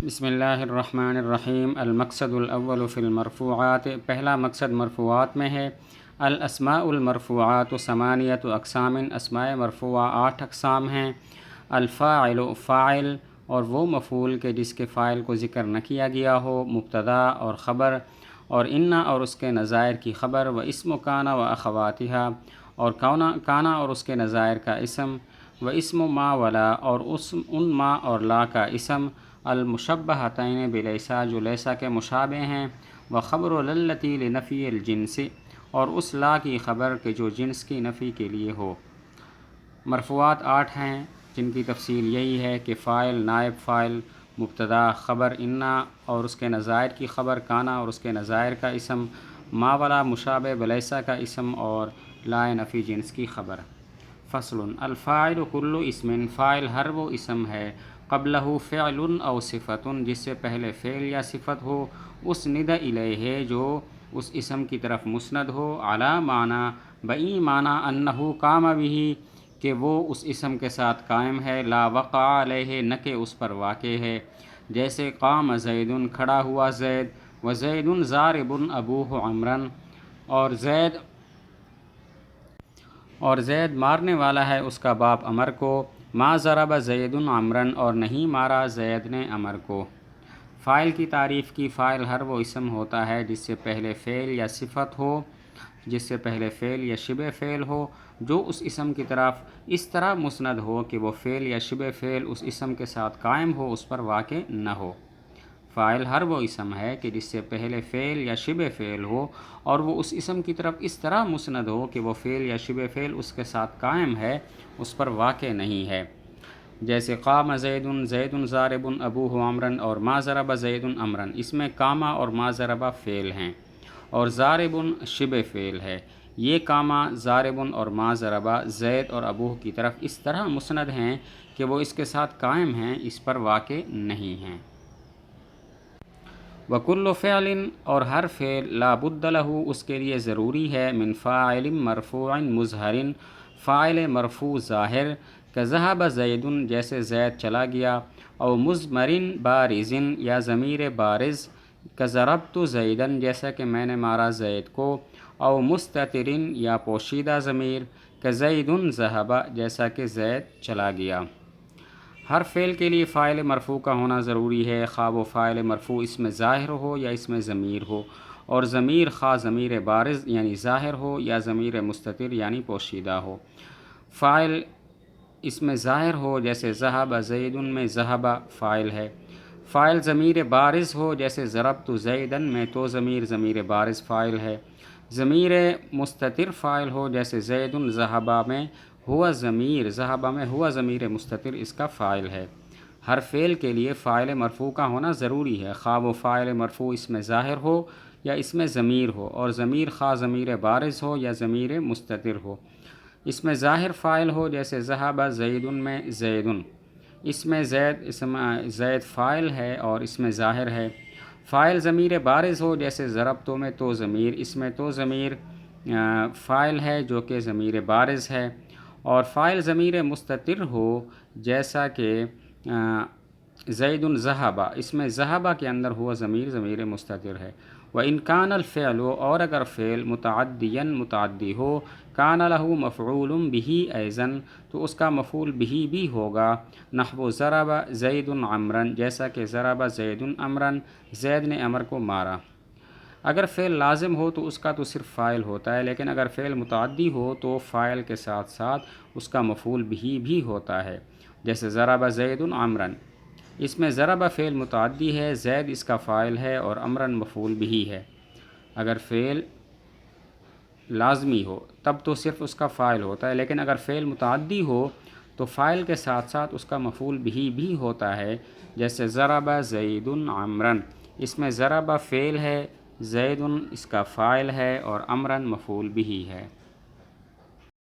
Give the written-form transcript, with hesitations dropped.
بسم اللہ الرحمن الرحیم۔ المقصد الاول فی المرفوعات، پہلا مقصد مرفوعات میں ہے۔ الاسماء المرفوعات ثمانیۃ اقسام، اسماء مرفوعہ 8 اقسام ہیں۔ الفاعل، فاعل اور وہ مفعول کہ جس کے فاعل کو ذکر نہ کیا گیا ہو، مبتدا اور خبر، اور ان اور اس کے نظائر کی خبر، و اسم کان و اخواتہا، اور کانا اور اس کے نظائر کا اسم، و اسم ما ولا اور ان ما اور لا کا اسم، المشبہتین بلیسا جو لیسا کے مشابہ ہیں، و خبر للتی لنفی الجنس اور اس لا کی خبر کہ جو جنس کی نفی کے لیے ہو۔ مرفوعات 8 ہیں جن کی تفصیل یہی ہے کہ فاعل، نائب فاعل، مبتدا، خبر انا اور اس کے نظائر کی خبر، کانا اور اس کے نظائر کا اسم، ما ولا مشابہ بلیسا کا اسم، اور لا نفی جنس کی خبر۔ فصل، الفاعل کل اسم، فاعل ہر وہ اسم ہے، قبلہ فعل او صفت جس سے پہلے فعل یا صفت ہو، اسند الیہ جو اس اسم کی طرف مسند ہو، علی معنی بئی معنی انہ قام بہ کہ وہ اس اسم کے ساتھ قائم ہے، لا وقع علیہ نہ کہ اس پر واقع ہے، جیسے قام زید کھڑا ہوا زید، و زید ضارب ابوہ عمرا اور زید مارنے والا ہے اس کا باپ عمر کو، ما ضرب زید عمرا اور نہیں مارا زید نے عمر کو۔ فاعل کی تعریف کی، فاعل ہر وہ اسم ہوتا ہے جس سے پہلے فعل یا صفت ہو، جس سے پہلے فعل یا شبہ فعل ہو، جو اس اسم کی طرف اس طرح مسند ہو کہ وہ فعل یا شبہ فعل اس اسم کے ساتھ قائم ہو، اس پر واقع نہ ہو۔ فاعل ہر وہ اسم ہے کہ جس سے پہلے فعل یا شبہ فعل ہو اور وہ اس اسم کی طرف اس طرح مسند ہو کہ وہ فعل یا شبہ فعل اس کے ساتھ قائم ہے، اس پر واقع نہیں ہے، جیسے قام زید، زید ضارب ابوہ عمرا اور ما ضرب زید عمرا، اس میں قامہ اور ما ضرب فعل ہیں اور ضارب شبہ فعل ہے۔ یہ قامہ، ضارب اور ما ضرب زید اور ابوہ کی طرف اس طرح مسند ہیں کہ وہ اس کے ساتھ قائم ہیں، اس پر واقع نہیں ہیں۔ وَكُلُّ فعل اور ہر فعل لا بد لہ اس کے لیے ضروری ہے، من فاعل مرفوع مظہر فاعل مرفوع ظاہر، کذہب زید جیسے زید چلا گیا، او مضمر بارز یا ضمیر بارز، کضربت زیدا جیسا کہ میں نے مارا زید کو، او مستتر یا پوشیدہ ضمیر، کزید ذہب جیسا کہ زید چلا گیا۔ ہر فعل کے لیے فاعل مرفوع کا ہونا ضروری ہے، خواہ وہ فاعل مرفوع اس میں ظاہر ہو یا اس میں ضمیر ہو، اور ضمیر خواہ ضمیر بارز یعنی ظاہر ہو یا ضمیر مستتر یعنی پوشیدہ ہو۔ فاعل اس میں ظاہر ہو جیسے ذہب زید میں ذہب فاعل ہے، فاعل ضمیر بارز ہو جیسے ضربت زیدا میں تو ضمیر بارز فاعل ہے، ضمیر مستتر فاعل ہو جیسے زید ذہب میں ہوا ضمیر، ذہب میں ہوا ضمیر مستتر اس کا فاعل ہے۔ ہر فعل کے لیے فاعل مرفوع کا ہونا ضروری ہے، خواہ وہ فاعل مرفوع اس میں ظاہر ہو یا اس میں ضمیر ہو، اور ضمیر خواہ ضمیر بارز ہو یا ضمیر مستتر ہو۔ اس میں ظاہر فاعل ہو جیسے ذہب زید میں زید، اس میں زید فاعل ہے اور اس میں ظاہر ہے۔ فاعل ضمیر بارز ہو جیسے ضربت میں تو ضمیر، اس میں تو ضمیر فاعل ہے جو کہ ضمیر بارز ہے، اور فاعل ضمیر مستتر ہو جیسا کہ زید ذہب، اس میں ذہب کے اندر ہوا ضمیر مستتر ہے۔ وَإِنْ كَانَ الْفِعْلُ اور اگر فعل متعدیاً متعدی ہو، كَانَ لَهُ مَفْعُولٌ بِهِ أَيْضًا تو اس کا مفعول به بھی ہوگا، نحو ضرب زید عمرا جیسا کہ ضرب زید عمرا زید نے عمر کو مارا۔ اگر فعل لازم ہو تو اس کا تو صرف فاعل ہوتا ہے، لیکن اگر فعل متعدی ہو تو فاعل کے ساتھ ساتھ اس کا مفعول به بھی ہوتا ہے، جیسے ضرب زید عمرا، اس میں ضرب فعل متعدی ہے، زید اس کا فاعل ہے اور عمرا مفعول به ہے۔ اگر فعل لازمی ہو تب تو صرف اس کا فاعل ہوتا ہے، لیکن اگر فعل متعدی ہو تو فاعل کے ساتھ ساتھ اس کا مفعول به بھی ہوتا ہے، جیسے ضرب زید عمرا، اس میں ضرب فعل ہے، زید اس کا فاعل ہے اور عمرا مفعول به ہے۔